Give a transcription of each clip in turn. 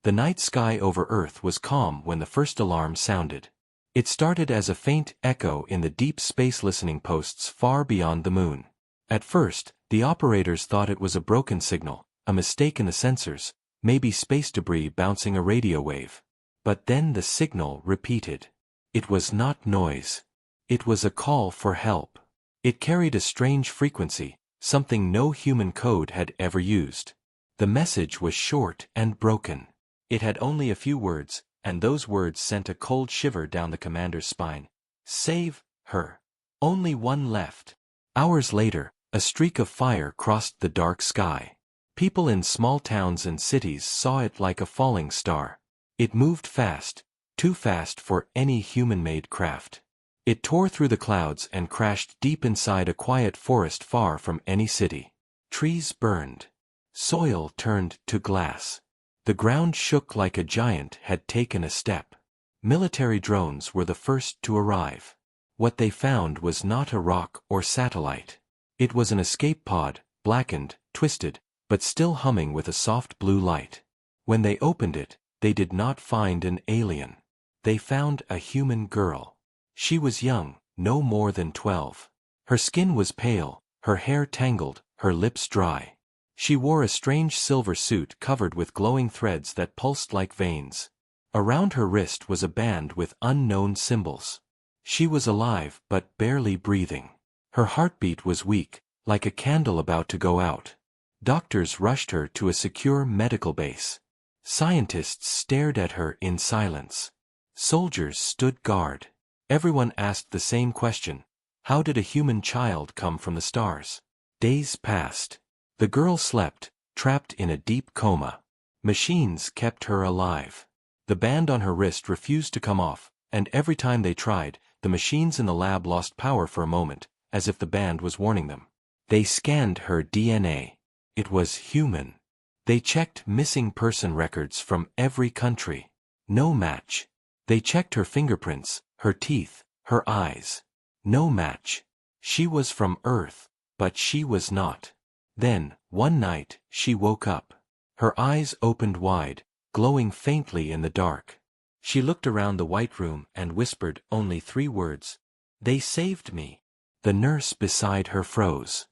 The night sky over Earth was calm when the first alarm sounded. It started as a faint echo in the deep space listening posts far beyond the moon. At first, the operators thought it was a broken signal, a mistake in the sensors, maybe space debris bouncing a radio wave. But then the signal repeated. It was not noise. It was a call for help. It carried a strange frequency, something no human code had ever used. The message was short and broken. It had only a few words, and those words sent a cold shiver down the commander's spine. Save her. Only one left. Hours later, a streak of fire crossed the dark sky. People in small towns and cities saw it like a falling star. It moved fast, too fast for any human-made craft. It tore through the clouds and crashed deep inside a quiet forest far from any city. Trees burned. Soil turned to glass. The ground shook like a giant had taken a step. Military drones were the first to arrive. What they found was not a rock or satellite. It was an escape pod, blackened, twisted, but still humming with a soft blue light. When they opened it, they did not find an alien. They found a human girl. She was young, no more than 12. Her skin was pale, her hair tangled, her lips dry. She wore a strange silver suit covered with glowing threads that pulsed like veins. Around her wrist was a band with unknown symbols. She was alive but barely breathing. Her heartbeat was weak, like a candle about to go out. Doctors rushed her to a secure medical base. Scientists stared at her in silence. Soldiers stood guard. Everyone asked the same question: how did a human child come from the stars? Days passed. The girl slept, trapped in a deep coma. Machines kept her alive. The band on her wrist refused to come off, and every time they tried, the machines in the lab lost power for a moment, as if the band was warning them. They scanned her DNA. It was human. They checked missing person records from every country. No match. They checked her fingerprints, her teeth, her eyes. No match. She was from Earth, but she was not. Then, one night, she woke up. Her eyes opened wide, glowing faintly in the dark. She looked around the white room and whispered only 3 words. They saved me. The nurse beside her froze.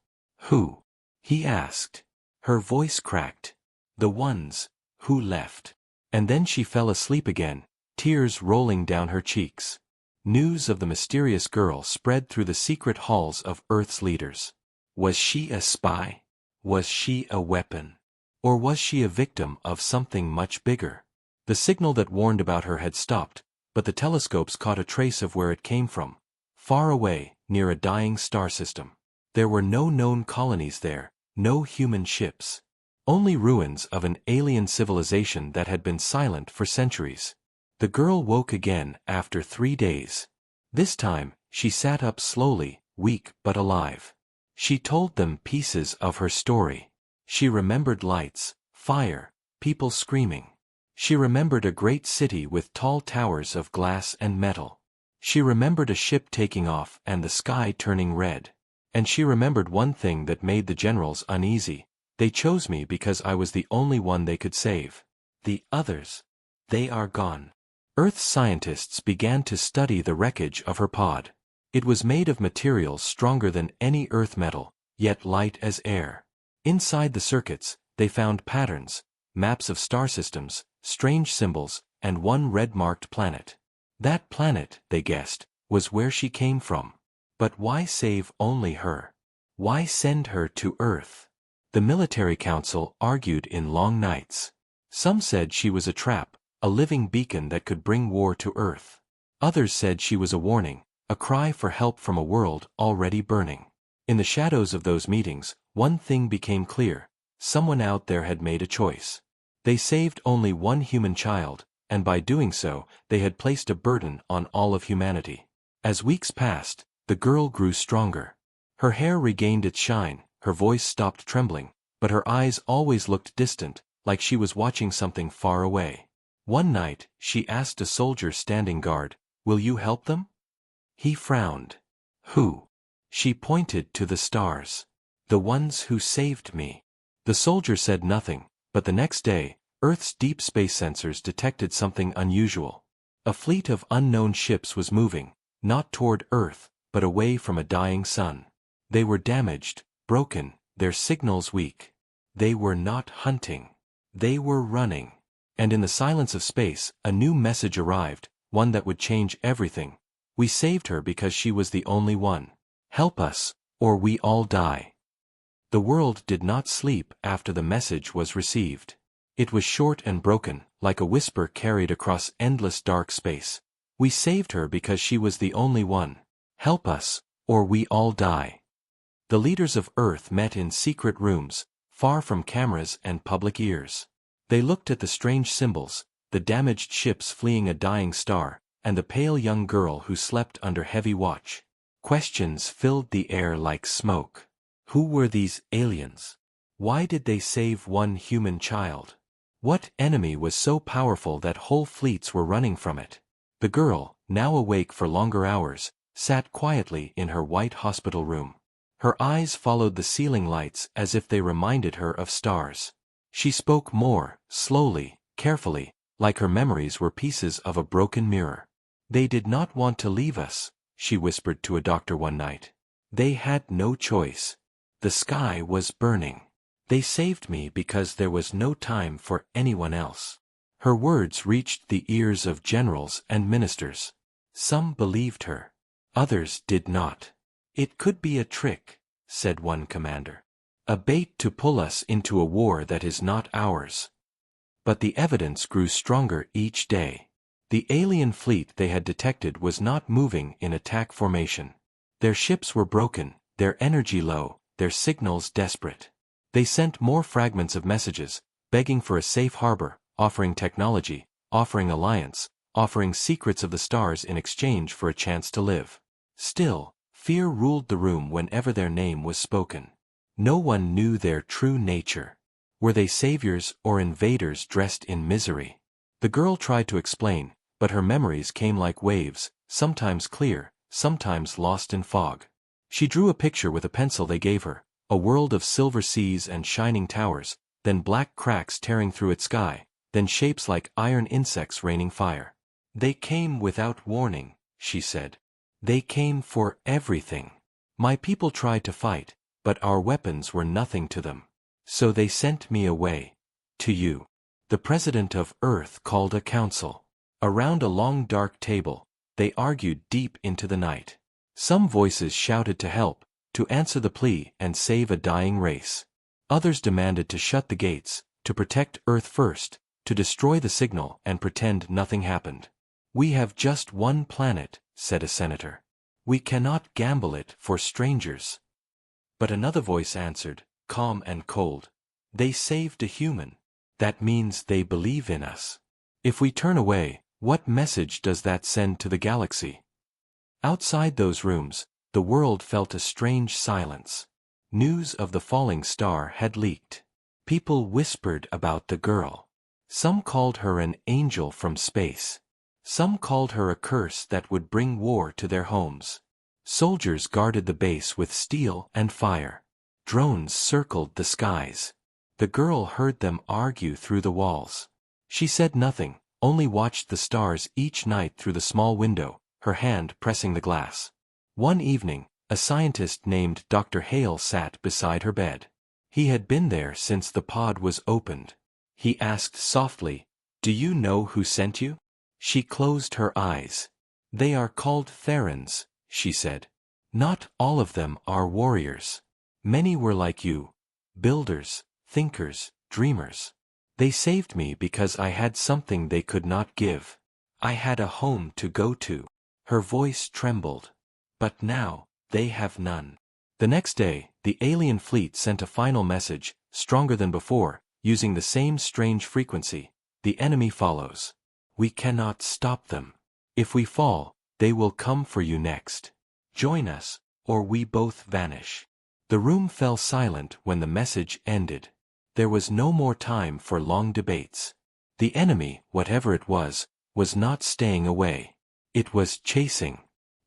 Who? He asked. Her voice cracked. The ones who left. And then she fell asleep again, tears rolling down her cheeks. News of the mysterious girl spread through the secret halls of Earth's leaders. Was she a spy? Was she a weapon? Or was she a victim of something much bigger? The signal that warned about her had stopped, but the telescopes caught a trace of where it came from. Far away, near a dying star system. There were no known colonies there, no human ships. Only ruins of an alien civilization that had been silent for centuries. The girl woke again after 3 days. This time, she sat up slowly, weak but alive. She told them pieces of her story. She remembered lights, fire, people screaming. She remembered a great city with tall towers of glass and metal. She remembered a ship taking off and the sky turning red. And she remembered one thing that made the generals uneasy. They chose me because I was the only one they could save. The others, they are gone. Earth scientists began to study the wreckage of her pod. It was made of materials stronger than any Earth metal, yet light as air. Inside the circuits, they found patterns, maps of star systems, strange symbols, and one red-marked planet. That planet, they guessed, was where she came from. But why save only her? Why send her to Earth? The military council argued in long nights. Some said she was a trap, a living beacon that could bring war to Earth. Others said she was a warning, a cry for help from a world already burning. In the shadows of those meetings, one thing became clear: someone out there had made a choice. They saved only one human child, and by doing so, they had placed a burden on all of humanity. As weeks passed, the girl grew stronger. Her hair regained its shine, her voice stopped trembling, but her eyes always looked distant, like she was watching something far away. One night, she asked a soldier standing guard, "Will you help them?" He frowned. "Who?" She pointed to the stars. "The ones who saved me." The soldier said nothing, but the next day, Earth's deep space sensors detected something unusual. A fleet of unknown ships was moving, not toward Earth, but away from a dying sun. They were damaged, broken, their signals weak. They were not hunting. They were running. And in the silence of space, a new message arrived, one that would change everything. We saved her because she was the only one. Help us, or we all die. The world did not sleep after the message was received. It was short and broken, like a whisper carried across endless dark space. We saved her because she was the only one. Help us, or we all die. The leaders of Earth met in secret rooms, far from cameras and public ears. They looked at the strange symbols, the damaged ships fleeing a dying star, and the pale young girl who slept under heavy watch. Questions filled the air like smoke. Who were these aliens? Why did they save one human child? What enemy was so powerful that whole fleets were running from it? The girl, now awake for longer hours, sat quietly in her white hospital room. Her eyes followed the ceiling lights as if they reminded her of stars. She spoke more, slowly, carefully, like her memories were pieces of a broken mirror. They did not want to leave us, she whispered to a doctor one night. They had no choice. The sky was burning. They saved me because there was no time for anyone else. Her words reached the ears of generals and ministers. Some believed her. Others did not. It could be a trick, said one commander. A bait to pull us into a war that is not ours. But the evidence grew stronger each day. The alien fleet they had detected was not moving in attack formation. Their ships were broken, their energy low, their signals desperate. They sent more fragments of messages, begging for a safe harbor, offering technology, offering alliance, offering secrets of the stars in exchange for a chance to live. Still, fear ruled the room whenever their name was spoken. No one knew their true nature. Were they saviors or invaders dressed in misery? The girl tried to explain, but her memories came like waves, sometimes clear, sometimes lost in fog. She drew a picture with a pencil they gave her, a world of silver seas and shining towers, then black cracks tearing through its sky, then shapes like iron insects raining fire. They came without warning, she said. They came for everything. My people tried to fight, but our weapons were nothing to them. So they sent me away. To you. The president of Earth called a council. Around a long dark table, they argued deep into the night. Some voices shouted to help, to answer the plea and save a dying race. Others demanded to shut the gates, to protect Earth first, to destroy the signal and pretend nothing happened. We have just one planet, said a senator. We cannot gamble it for strangers. But another voice answered, calm and cold. They saved a human. That means they believe in us. If we turn away, what message does that send to the galaxy? Outside those rooms, the world felt a strange silence. News of the falling star had leaked. People whispered about the girl. Some called her an angel from space. Some called her a curse that would bring war to their homes. Soldiers guarded the base with steel and fire. Drones circled the skies. The girl heard them argue through the walls. She said nothing, only watched the stars each night through the small window, her hand pressing the glass. One evening, a scientist named Dr. Hale sat beside her bed. He had been there since the pod was opened. He asked softly, "Do you know who sent you?" She closed her eyes. "They are called Therans," she said. "Not all of them are warriors. Many were like you, builders, thinkers, dreamers. They saved me because I had something they could not give. I had a home to go to." Her voice trembled. "But now, they have none." The next day, the alien fleet sent a final message, stronger than before, using the same strange frequency. "The enemy follows. We cannot stop them. If we fall, they will come for you next. Join us, or we both vanish." The room fell silent when the message ended. There was no more time for long debates. The enemy, whatever it was not staying away. It was chasing.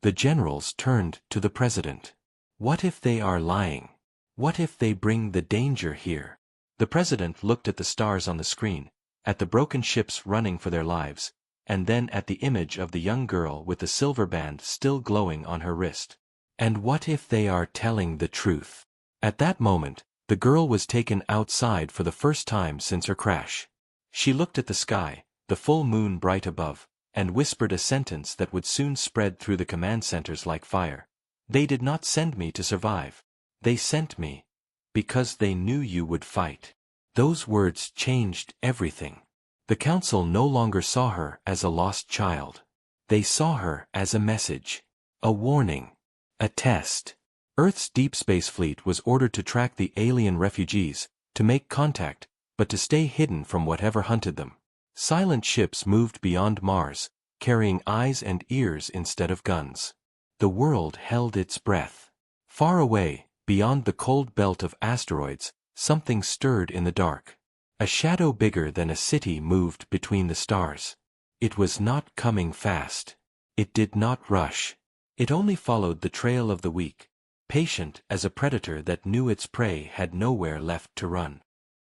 The generals turned to the president. "What if they are lying? What if they bring the danger here?" The president looked at the stars on the screen. at the broken ships running for their lives, and then at the image of the young girl with the silver band still glowing on her wrist. And what if they are telling the truth? At that moment, the girl was taken outside for the first time since her crash. She looked at the sky, the full moon bright above, and whispered a sentence that would soon spread through the command centers like fire. They did not send me to survive. They sent me because they knew you would fight. Those words changed everything. The council no longer saw her as a lost child. They saw her as a message, a warning, a test. Earth's deep space fleet was ordered to track the alien refugees, to make contact, but to stay hidden from whatever hunted them. Silent ships moved beyond Mars, carrying eyes and ears instead of guns. The world held its breath. Far away, beyond the cold belt of asteroids, something stirred in the dark. A shadow bigger than a city moved between the stars. It was not coming fast. It did not rush. It only followed the trail of the weak, patient as a predator that knew its prey had nowhere left to run.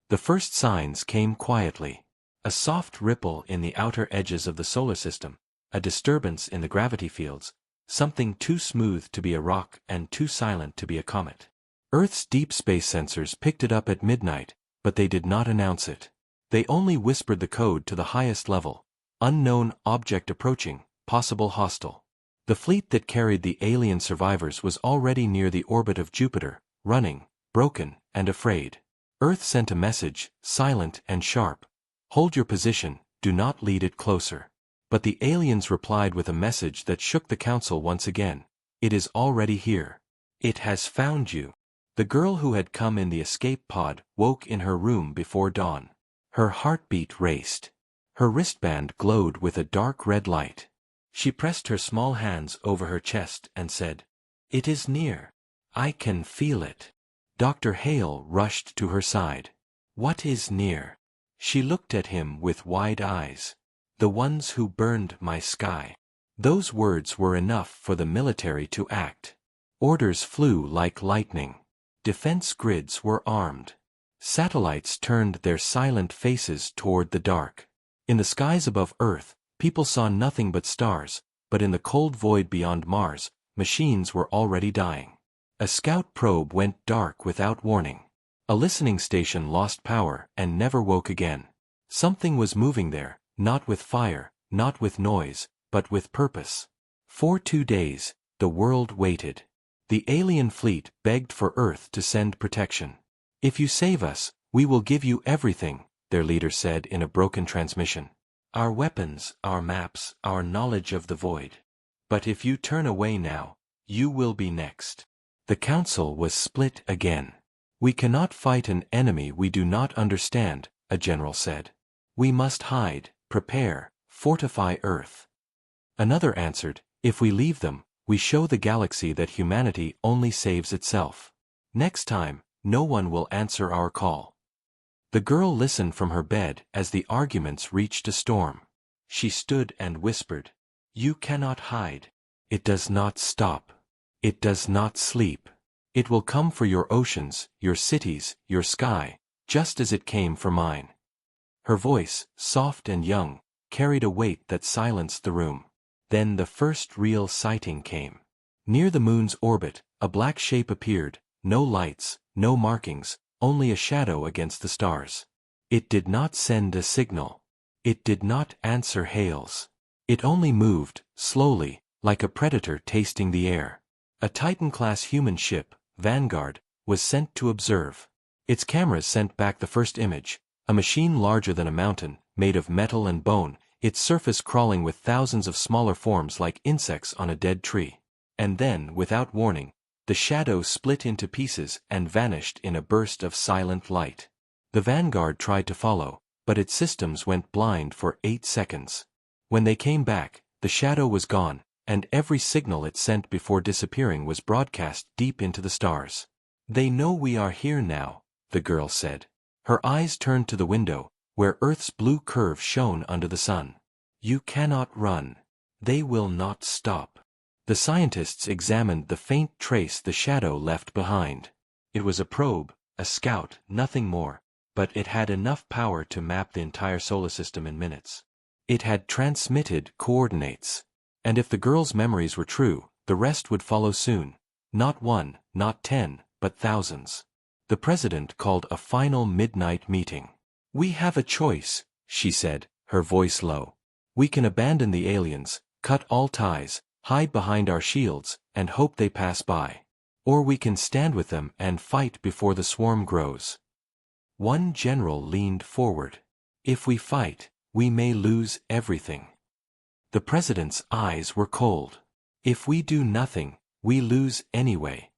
The first signs came quietly. A soft ripple in the outer edges of the solar system, a disturbance in the gravity fields, something too smooth to be a rock and too silent to be a comet. Earth's deep space sensors picked it up at midnight, but they did not announce it. They only whispered the code to the highest level: unknown object approaching, possible hostile. The fleet that carried the alien survivors was already near the orbit of Jupiter, running, broken, and afraid. Earth sent a message, silent and sharp: hold your position, do not lead it closer. But the aliens replied with a message that shook the council once again: it is already here. It has found you. The girl who had come in the escape pod woke in her room before dawn. Her heartbeat raced. Her wristband glowed with a dark red light. She pressed her small hands over her chest and said, "It is near. I can feel it." Dr. Hale rushed to her side. "What is near?" She looked at him with wide eyes. "The ones who burned my sky." Those words were enough for the military to act. Orders flew like lightning. Defense grids were armed. Satellites turned their silent faces toward the dark. In the skies above Earth, people saw nothing but stars, but in the cold void beyond Mars, machines were already dying. A scout probe went dark without warning. A listening station lost power and never woke again. Something was moving there, not with fire, not with noise, but with purpose. For 2 days, the world waited. The alien fleet begged for Earth to send protection. "If you save us, we will give you everything," their leader said in a broken transmission. "Our weapons, our maps, our knowledge of the void. But if you turn away now, you will be next." The council was split again. "We cannot fight an enemy we do not understand," a general said. "We must hide, prepare, fortify Earth." Another answered, "If we leave them, we show the galaxy that humanity only saves itself. Next time, no one will answer our call." The girl listened from her bed as the arguments reached a storm. She stood and whispered, "You cannot hide. It does not stop. It does not sleep. It will come for your oceans, your cities, your sky, just as it came for mine." Her voice, soft and young, carried a weight that silenced the room. Then the first real sighting came. Near the moon's orbit, a black shape appeared, no lights, no markings, only a shadow against the stars. It did not send a signal. It did not answer hails. It only moved, slowly, like a predator tasting the air. A Titan-class human ship, Vanguard, was sent to observe. Its cameras sent back the first image, a machine larger than a mountain, made of metal and bone, its surface crawling with thousands of smaller forms like insects on a dead tree. And then, without warning, the shadow split into pieces and vanished in a burst of silent light. The Vanguard tried to follow, but its systems went blind for 8 seconds. When they came back, the shadow was gone, and every signal it sent before disappearing was broadcast deep into the stars. "They know we are here now," the girl said. Her eyes turned to the window, where Earth's blue curve shone under the sun. "You cannot run. They will not stop." The scientists examined the faint trace the shadow left behind. It was a probe, a scout, nothing more. but it had enough power to map the entire solar system in minutes. It had transmitted coordinates. And if the girl's memories were true, the rest would follow soon. Not 1, not 10, but thousands. The president called a final midnight meeting. "We have a choice," she said, her voice low. "We can abandon the aliens, cut all ties, hide behind our shields, and hope they pass by. Or we can stand with them and fight before the swarm grows." One general leaned forward. "If we fight, we may lose everything." The president's eyes were cold. "If we do nothing, we lose anyway."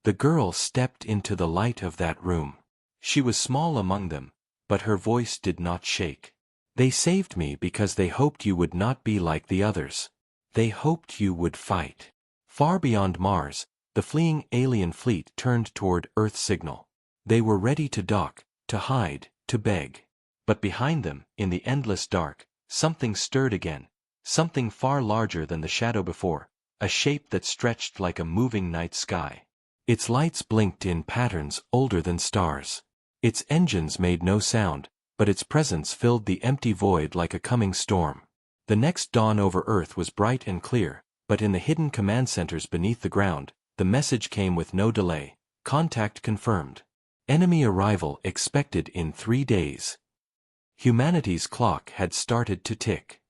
The girl stepped into the light of that room. She was small among them, but her voice did not shake. "They saved me because they hoped you would not be like the others. They hoped you would fight." Far beyond Mars, the fleeing alien fleet turned toward Earth's signal. They were ready to dock, to hide, to beg. But behind them, in the endless dark, something stirred again, something far larger than the shadow before, a shape that stretched like a moving night sky. Its lights blinked in patterns older than stars. Its engines made no sound, but its presence filled the empty void like a coming storm. The next dawn over Earth was bright and clear, but in the hidden command centers beneath the ground, the message came with no delay: contact confirmed. Enemy arrival expected in 3 days. Humanity's clock had started to tick.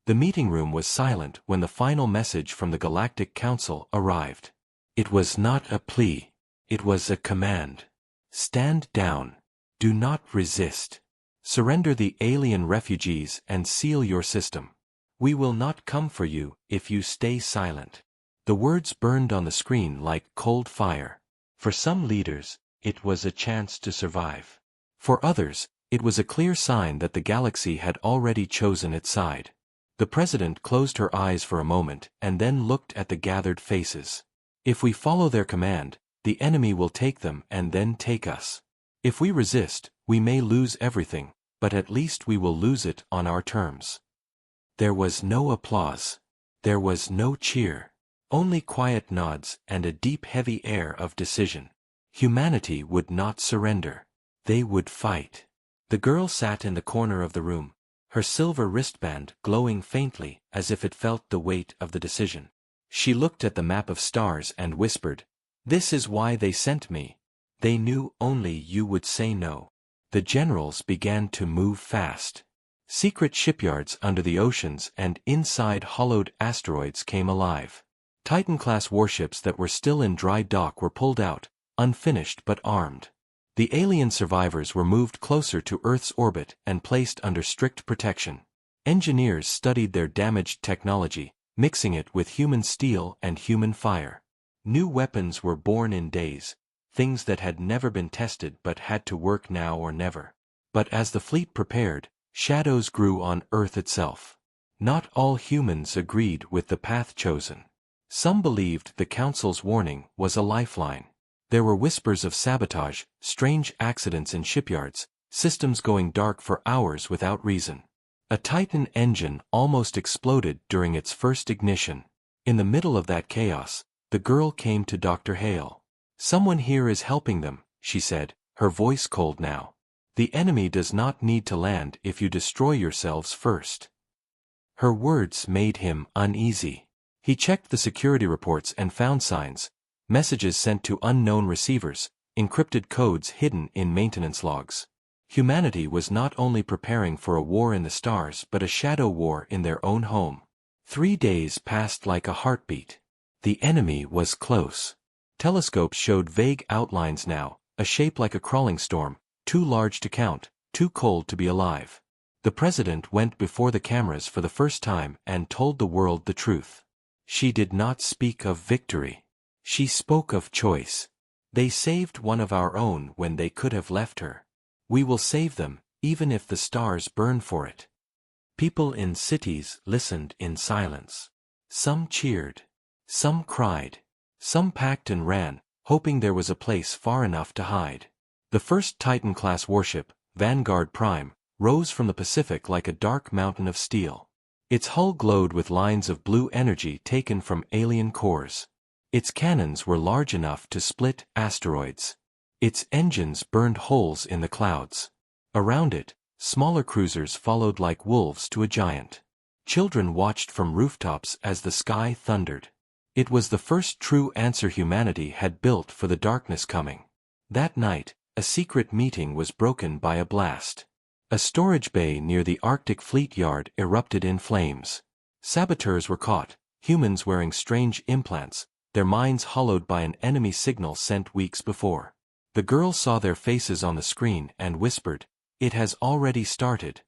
The meeting room was silent when the final message from the Galactic Council arrived. It was not a plea. It was a command. Stand down. Do not resist. Surrender the alien refugees and seal your system. We will not come for you if you stay silent. The words burned on the screen like cold fire. For some leaders, it was a chance to survive. For others, it was a clear sign that the galaxy had already chosen its side. The president closed her eyes for a moment and then looked at the gathered faces. "If we follow their command, the enemy will take them and then take us. If we resist, we may lose everything, but at least we will lose it on our terms." There was no applause. There was no cheer. Only quiet nods and a deep heavy air of decision. Humanity would not surrender. They would fight. The girl sat in the corner of the room, her silver wristband glowing faintly as if it felt the weight of the decision. She looked at the map of stars and whispered, "This is why they sent me. They knew only you would say no." The generals began to move fast. Secret shipyards under the oceans and inside hollowed asteroids came alive. Titan-class warships that were still in dry dock were pulled out, unfinished but armed. The alien survivors were moved closer to Earth's orbit and placed under strict protection. Engineers studied their damaged technology, mixing it with human steel and human fire. New weapons were born in days, things that had never been tested but had to work now or never. But as the fleet prepared, shadows grew on Earth itself. Not all humans agreed with the path chosen. Some believed the Council's warning was a lifeline. There were whispers of sabotage, strange accidents in shipyards, systems going dark for hours without reason. A Titan engine almost exploded during its first ignition. In the middle of that chaos, the girl came to Dr. Hale. "Someone here is helping them," she said, her voice cold now. "The enemy does not need to land if you destroy yourselves first." Her words made him uneasy. He checked the security reports and found signs, messages sent to unknown receivers, encrypted codes hidden in maintenance logs. Humanity was not only preparing for a war in the stars but a shadow war in their own home. 3 days passed like a heartbeat. The enemy was close. Telescopes showed vague outlines now, a shape like a crawling storm, too large to count, too cold to be alive. The president went before the cameras for the first time and told the world the truth. She did not speak of victory. She spoke of choice. "They saved one of our own when they could have left her. We will save them, even if the stars burn for it." People in cities listened in silence. Some cheered. Some cried. Some packed and ran, hoping there was a place far enough to hide. The first Titan-class warship, Vanguard Prime, rose from the Pacific like a dark mountain of steel. Its hull glowed with lines of blue energy taken from alien cores. Its cannons were large enough to split asteroids. Its engines burned holes in the clouds. Around it, smaller cruisers followed like wolves to a giant. Children watched from rooftops as the sky thundered. It was the first true answer humanity had built for the darkness coming. That night, a secret meeting was broken by a blast. A storage bay near the Arctic Fleet Yard erupted in flames. Saboteurs were caught, humans wearing strange implants, their minds hollowed by an enemy signal sent weeks before. The girl saw their faces on the screen and whispered, "It has already started."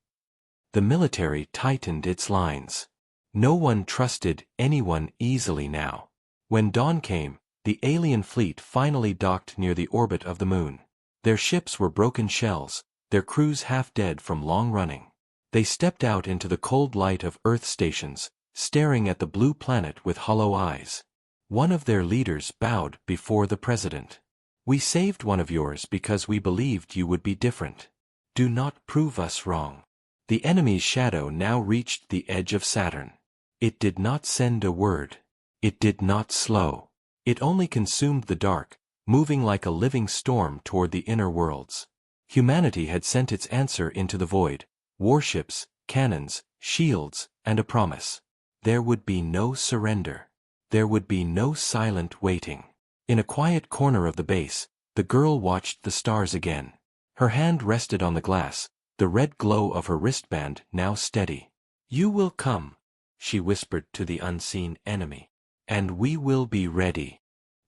The military tightened its lines. No one trusted anyone easily now. When dawn came, the alien fleet finally docked near the orbit of the moon. Their ships were broken shells, their crews half dead from long running. They stepped out into the cold light of Earth stations, staring at the blue planet with hollow eyes. One of their leaders bowed before the president. "We saved one of yours because we believed you would be different. Do not prove us wrong." The enemy's shadow now reached the edge of Saturn. It did not send a word. It did not slow. It only consumed the dark, moving like a living storm toward the inner worlds. Humanity had sent its answer into the void: warships, cannons, shields, and a promise. There would be no surrender. There would be no silent waiting. In a quiet corner of the base, the girl watched the stars again. Her hand rested on the glass, the red glow of her wristband now steady. "You will come," she whispered to the unseen enemy. "And we will be ready."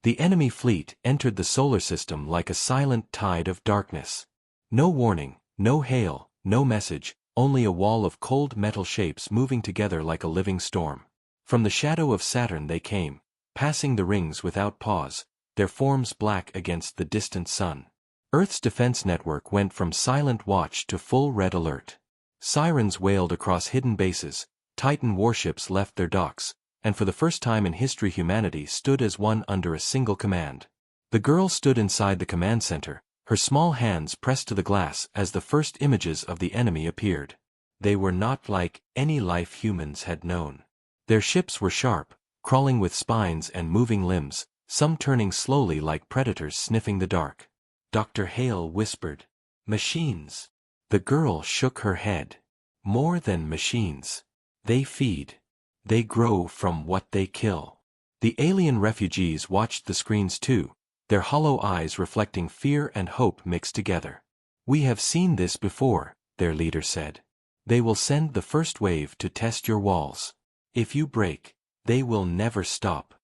The enemy fleet entered the solar system like a silent tide of darkness. No warning, no hail, no message, only a wall of cold metal shapes moving together like a living storm. From the shadow of Saturn they came, passing the rings without pause, their forms black against the distant sun. Earth's defense network went from silent watch to full red alert. Sirens wailed across hidden bases, Titan warships left their docks, and for the first time in history humanity stood as one under a single command. The girl stood inside the command center, her small hands pressed to the glass as the first images of the enemy appeared. They were not like any life humans had known. Their ships were sharp, crawling with spines and moving limbs, some turning slowly like predators sniffing the dark. Dr. Hale whispered, "Machines." The girl shook her head. "More than machines. They feed. They grow from what they kill." The alien refugees watched the screens too, their hollow eyes reflecting fear and hope mixed together. "We have seen this before," their leader said. "They will send the first wave to test your walls. If you break, they will never stop."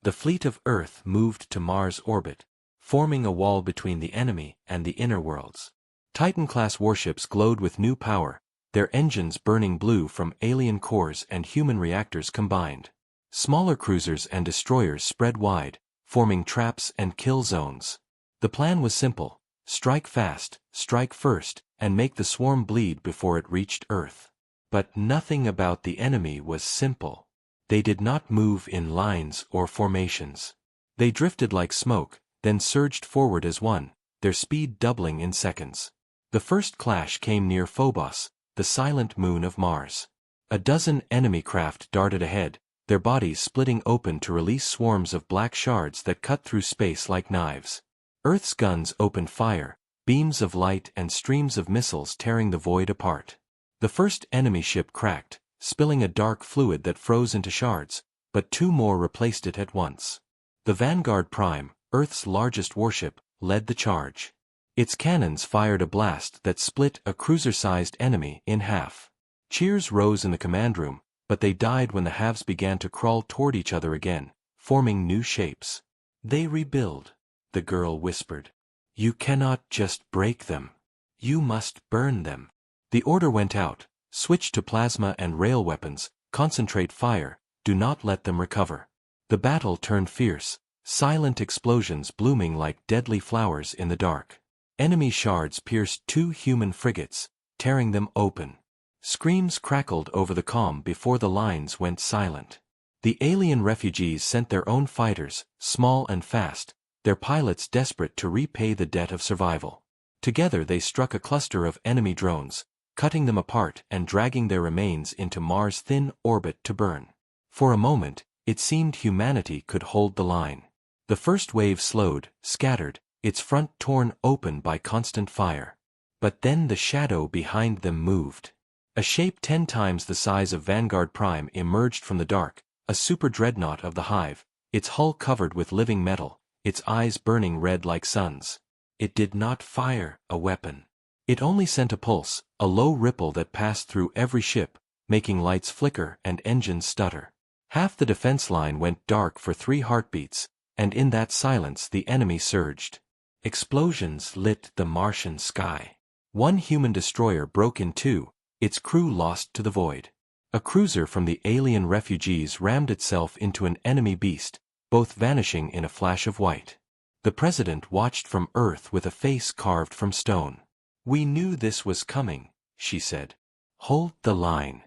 The fleet of Earth moved to Mars' orbit, forming a wall between the enemy and the inner worlds. Titan-class warships glowed with new power, their engines burning blue from alien cores and human reactors combined. Smaller cruisers and destroyers spread wide, forming traps and kill zones. The plan was simple: strike fast, strike first, and make the swarm bleed before it reached Earth. But nothing about the enemy was simple. They did not move in lines or formations. They drifted like smoke, then surged forward as one, their speed doubling in seconds. The first clash came near Phobos, the silent moon of Mars. A dozen enemy craft darted ahead, their bodies splitting open to release swarms of black shards that cut through space like knives. Earth's guns opened fire, beams of light and streams of missiles tearing the void apart. The first enemy ship cracked, spilling a dark fluid that froze into shards, but two more replaced it at once. The Vanguard Prime, Earth's largest warship, led the charge. Its cannons fired a blast that split a cruiser-sized enemy in half. Cheers rose in the command room, but they died when the halves began to crawl toward each other again, forming new shapes. "They rebuild," the girl whispered. "You cannot just break them. You must burn them." The order went out: switch to plasma and rail weapons, concentrate fire, do not let them recover. The battle turned fierce, silent explosions blooming like deadly flowers in the dark. Enemy shards pierced two human frigates, tearing them open. Screams crackled over the comm before the lines went silent. The alien refugees sent their own fighters, small and fast, their pilots desperate to repay the debt of survival. Together they struck a cluster of enemy drones, cutting them apart and dragging their remains into Mars' thin orbit to burn. For a moment, it seemed humanity could hold the line. The first wave slowed, scattered, its front torn open by constant fire. But then the shadow behind them moved. A shape 10 times the size of Vanguard Prime emerged from the dark, a super dreadnought of the hive, its hull covered with living metal, its eyes burning red like suns. It did not fire a weapon. It only sent a pulse, a low ripple that passed through every ship, making lights flicker and engines stutter. Half the defense line went dark for 3 heartbeats, and in that silence the enemy surged. Explosions lit the Martian sky. One human destroyer broke in 2, its crew lost to the void. A cruiser from the alien refugees rammed itself into an enemy beast, both vanishing in a flash of white. The president watched from Earth with a face carved from stone. "We knew this was coming," she said. "Hold the line."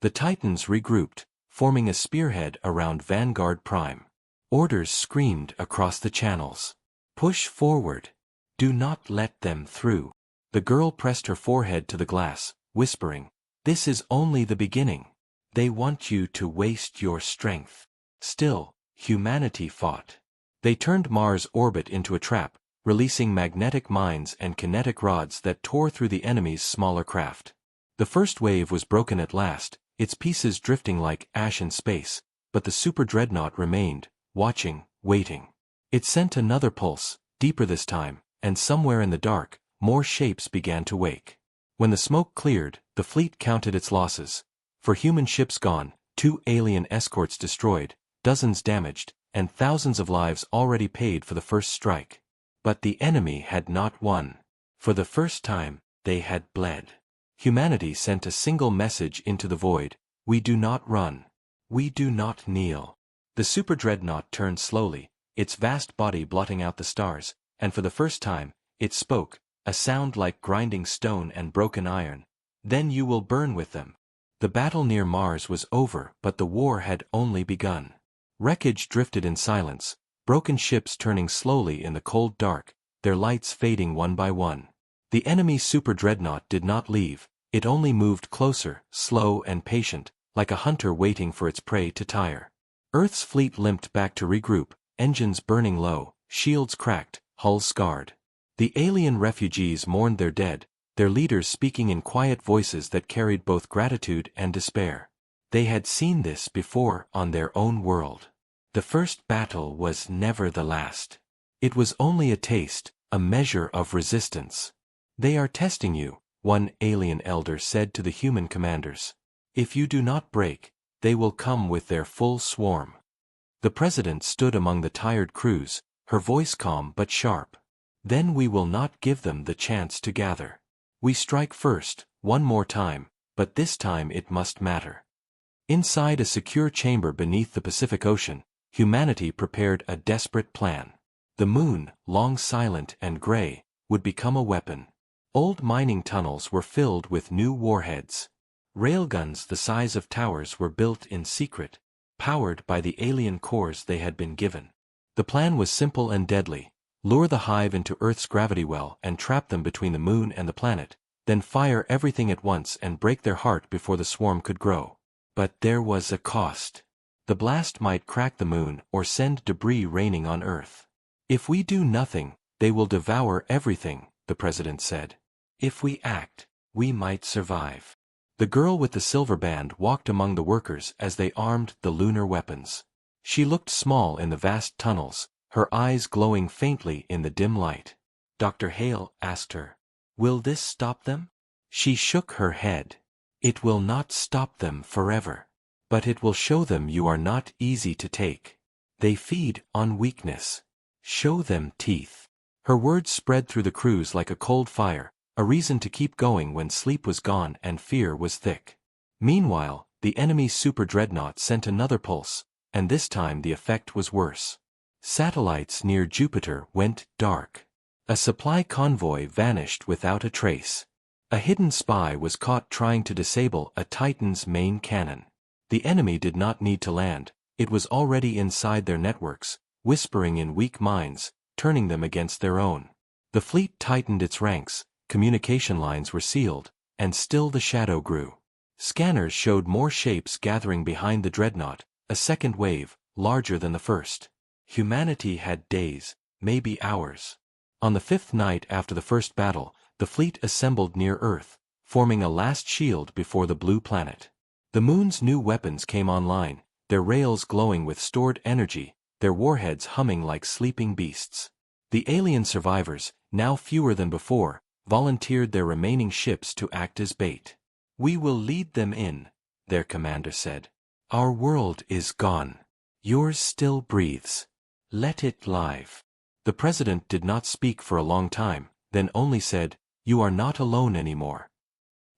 The Titans regrouped, forming a spearhead around Vanguard Prime. Orders screamed across the channels. "Push forward. Do not let them through." The girl pressed her forehead to the glass, whispering, "This is only the beginning. They want you to waste your strength." Still, humanity fought. They turned Mars' orbit into a trap, releasing magnetic mines and kinetic rods that tore through the enemy's smaller craft. The first wave was broken at last, its pieces drifting like ash in space, but the super dreadnought remained, watching, waiting. It sent another pulse, deeper this time, and somewhere in the dark, more shapes began to wake. When the smoke cleared, the fleet counted its losses. 4 human ships gone, 2 alien escorts destroyed, dozens damaged, and thousands of lives already paid for the first strike. But the enemy had not won. For the first time, they had bled. Humanity sent a single message into the void: we do not run. We do not kneel. The super dreadnought turned slowly, its vast body blotting out the stars, and for the first time, it spoke, a sound like grinding stone and broken iron. "Then you will burn with them." The battle near Mars was over, but the war had only begun. Wreckage drifted in silence, broken ships turning slowly in the cold dark, their lights fading one by one. The enemy super dreadnought did not leave, it only moved closer, slow and patient, like a hunter waiting for its prey to tire. Earth's fleet limped back to regroup, engines burning low, shields cracked, hulls scarred. The alien refugees mourned their dead, their leaders speaking in quiet voices that carried both gratitude and despair. They had seen this before on their own world. The first battle was never the last. It was only a taste, a measure of resistance. "They are testing you," one alien elder said to the human commanders. "If you do not break, they will come with their full swarm." The president stood among the tired crews, her voice calm but sharp. "Then we will not give them the chance to gather. We strike first, one more time, but this time it must matter." Inside a secure chamber beneath the Pacific Ocean, humanity prepared a desperate plan. The moon, long silent and gray, would become a weapon. Old mining tunnels were filled with new warheads. Railguns the size of towers were built in secret, powered by the alien cores they had been given. The plan was simple and deadly: lure the hive into Earth's gravity well and trap them between the moon and the planet, then fire everything at once and break their heart before the swarm could grow. But there was a cost. The blast might crack the moon or send debris raining on Earth. "If we do nothing, they will devour everything," the president said. "If we act, we might survive." The girl with the silver band walked among the workers as they armed the lunar weapons. She looked small in the vast tunnels, her eyes glowing faintly in the dim light. Dr. Hale asked her, "Will this stop them?" She shook her head. "It will not stop them forever. But it will show them you are not easy to take. They feed on weakness. Show them teeth." Her words spread through the crews like a cold fire, a reason to keep going when sleep was gone and fear was thick. Meanwhile, the enemy's super dreadnought sent another pulse, and this time the effect was worse. Satellites near Jupiter went dark. A supply convoy vanished without a trace. A hidden spy was caught trying to disable a Titan's main cannon. The enemy did not need to land, it was already inside their networks, whispering in weak minds, turning them against their own. The fleet tightened its ranks, communication lines were sealed, and still the shadow grew. Scanners showed more shapes gathering behind the dreadnought, a second wave, larger than the first. Humanity had days, maybe hours. On the 5th night after the first battle, the fleet assembled near Earth, forming a last shield before the blue planet. The moon's new weapons came online, their rails glowing with stored energy, their warheads humming like sleeping beasts. The alien survivors, now fewer than before, volunteered their remaining ships to act as bait. "We will lead them in," their commander said. "Our world is gone. Yours still breathes. Let it live." The president did not speak for a long time, then only said, "You are not alone anymore."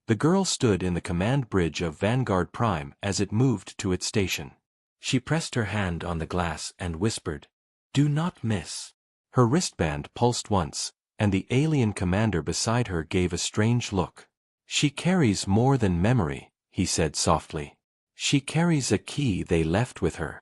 The girl stood in the command bridge of Vanguard Prime as it moved to its station. She pressed her hand on the glass and whispered, "Do not miss." Her wristband pulsed once, and the alien commander beside her gave a strange look. "She carries more than memory," he said softly. "She carries a key they left with her."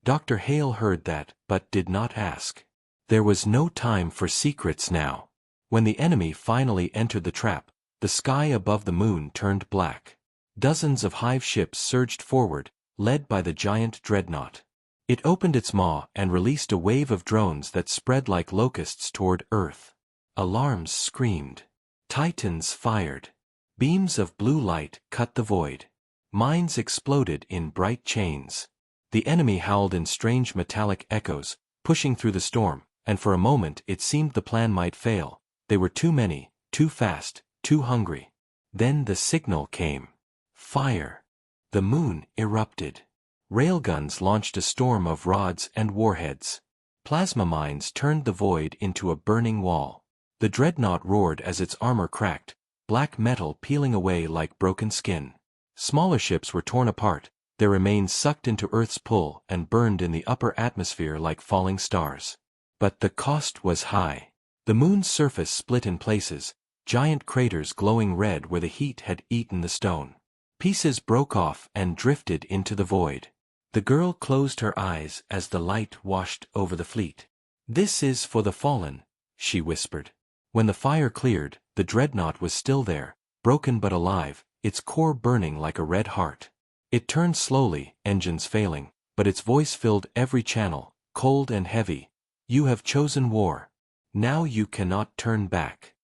Dr. Hale heard that, but did not ask. There was no time for secrets now. When the enemy finally entered the trap, the sky above the moon turned black. Dozens of hive ships surged forward, led by the giant dreadnought. It opened its maw and released a wave of drones that spread like locusts toward Earth. Alarms screamed. Titans fired. Beams of blue light cut the void. Mines exploded in bright chains. The enemy howled in strange metallic echoes, pushing through the storm, and for a moment it seemed the plan might fail. They were too many, too fast, too hungry. Then the signal came. Fire. The moon erupted. Railguns launched a storm of rods and warheads. Plasma mines turned the void into a burning wall. The dreadnought roared as its armor cracked, black metal peeling away like broken skin. Smaller ships were torn apart, their remains sucked into Earth's pull and burned in the upper atmosphere like falling stars. But the cost was high. The moon's surface split in places, giant craters glowing red where the heat had eaten the stone. Pieces broke off and drifted into the void. The girl closed her eyes as the light washed over the fleet. "This is for the fallen," she whispered. When the fire cleared, the dreadnought was still there, broken but alive, its core burning like a red heart. It turned slowly, engines failing, but its voice filled every channel, cold and heavy. "You have chosen war. Now you cannot turn back."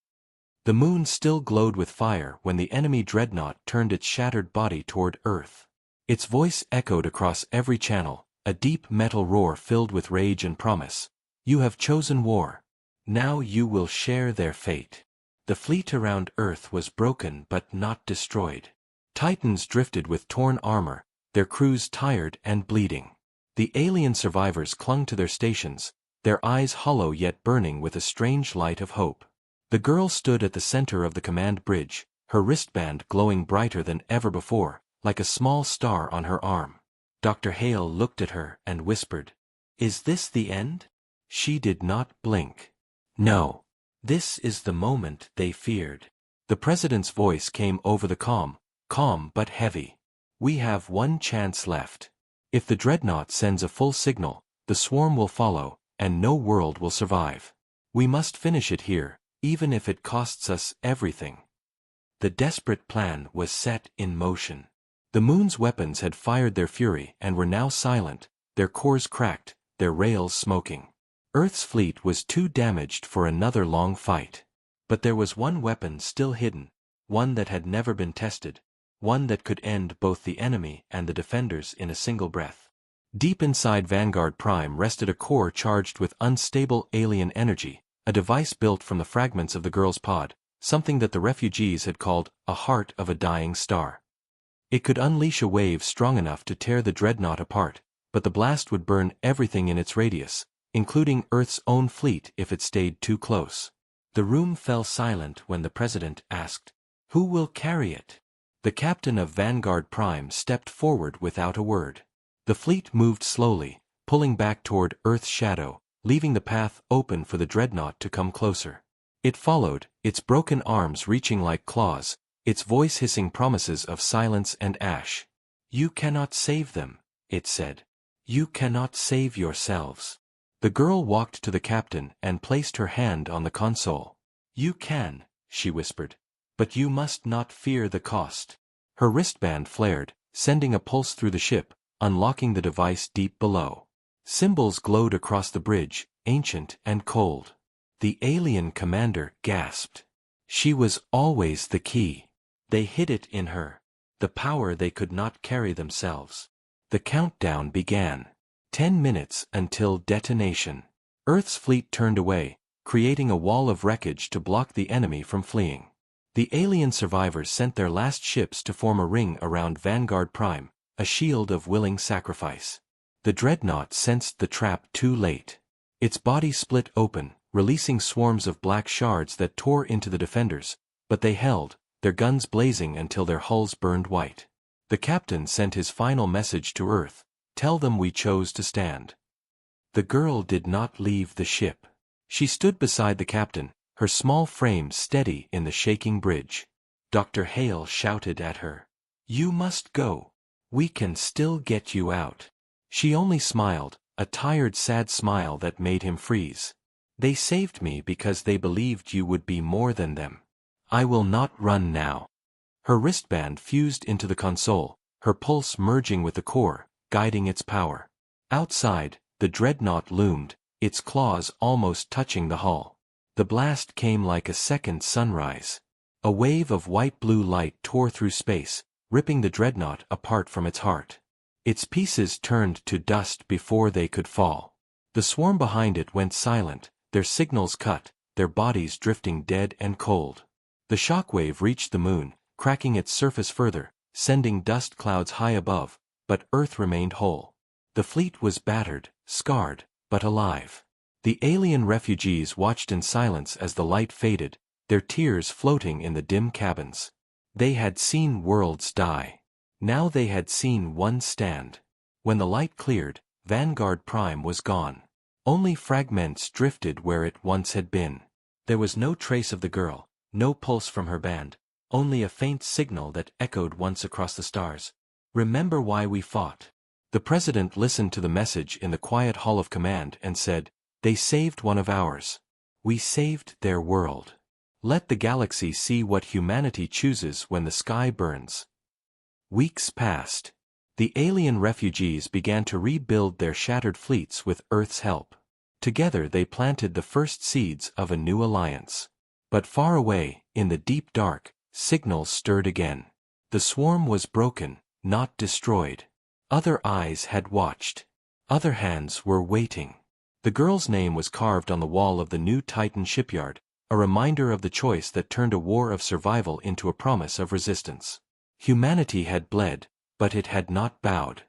The moon still glowed with fire when the enemy dreadnought turned its shattered body toward Earth. Its voice echoed across every channel, a deep metal roar filled with rage and promise. "You have chosen war. Now you will share their fate." The fleet around Earth was broken but not destroyed. Titans drifted with torn armor, their crews tired and bleeding. The alien survivors clung to their stations, their eyes hollow yet burning with a strange light of hope. The girl stood at the center of the command bridge, her wristband glowing brighter than ever before, like a small star on her arm. Dr. Hale looked at her and whispered, "Is this the end?" She did not blink. "No. This is the moment they feared." The president's voice came over the calm but heavy. "We have one chance left. If the dreadnought sends a full signal, the swarm will follow, and no world will survive. We must finish it here, even if it costs us everything." The desperate plan was set in motion. The moon's weapons had fired their fury and were now silent, their cores cracked, their rails smoking. Earth's fleet was too damaged for another long fight. But there was one weapon still hidden, one that had never been tested, one that could end both the enemy and the defenders in a single breath. Deep inside Vanguard Prime rested a core charged with unstable alien energy, a device built from the fragments of the girl's pod, something that the refugees had called a heart of a dying star. It could unleash a wave strong enough to tear the dreadnought apart, but the blast would burn everything in its radius, including Earth's own fleet if it stayed too close. The room fell silent when the president asked, "Who will carry it?" The captain of Vanguard Prime stepped forward without a word. The fleet moved slowly, pulling back toward Earth's shadow, leaving the path open for the dreadnought to come closer. It followed, its broken arms reaching like claws, its voice hissing promises of silence and ash. "You cannot save them," it said. "You cannot save yourselves." The girl walked to the captain and placed her hand on the console. "You can," she whispered. "But you must not fear the cost." Her wristband flared, sending a pulse through the ship, unlocking the device deep below. Symbols glowed across the bridge, ancient and cold. The alien commander gasped. She was always the key. They hid it in her. The power they could not carry themselves. The countdown began. 10 minutes until detonation. Earth's fleet turned away, creating a wall of wreckage to block the enemy from fleeing. The alien survivors sent their last ships to form a ring around Vanguard Prime, a shield of willing sacrifice. The dreadnought sensed the trap too late. Its body split open, releasing swarms of black shards that tore into the defenders, but they held, their guns blazing until their hulls burned white. The captain sent his final message to Earth: "Tell them we chose to stand." The girl did not leave the ship. She stood beside the captain, her small frame steady in the shaking bridge. Dr. Hale shouted at her, "You must go. We can still get you out." She only smiled, a tired, sad smile that made him freeze. "They saved me because they believed you would be more than them. I will not run now." Her wristband fused into the console, her pulse merging with the core, guiding its power. Outside, the dreadnought loomed, its claws almost touching the hull. The blast came like a second sunrise. A wave of white-blue light tore through space, ripping the dreadnought apart from its heart. Its pieces turned to dust before they could fall. The swarm behind it went silent, their signals cut, their bodies drifting dead and cold. The shockwave reached the moon, cracking its surface further, sending dust clouds high above, but Earth remained whole. The fleet was battered, scarred, but alive. The alien refugees watched in silence as the light faded, their tears floating in the dim cabins. They had seen worlds die. Now they had seen one stand. When the light cleared, Vanguard Prime was gone. Only fragments drifted where it once had been. There was no trace of the girl, no pulse from her band, only a faint signal that echoed once across the stars. "Remember why we fought." The president listened to the message in the quiet hall of command and said, "They saved one of ours. We saved their world. Let the galaxy see what humanity chooses when the sky burns." Weeks passed. The alien refugees began to rebuild their shattered fleets with Earth's help. Together they planted the first seeds of a new alliance. But far away, in the deep dark, signals stirred again. The swarm was broken, not destroyed. Other eyes had watched. Other hands were waiting. The girl's name was carved on the wall of the new Titan shipyard, a reminder of the choice that turned a war of survival into a promise of resistance. Humanity had bled, but it had not bowed.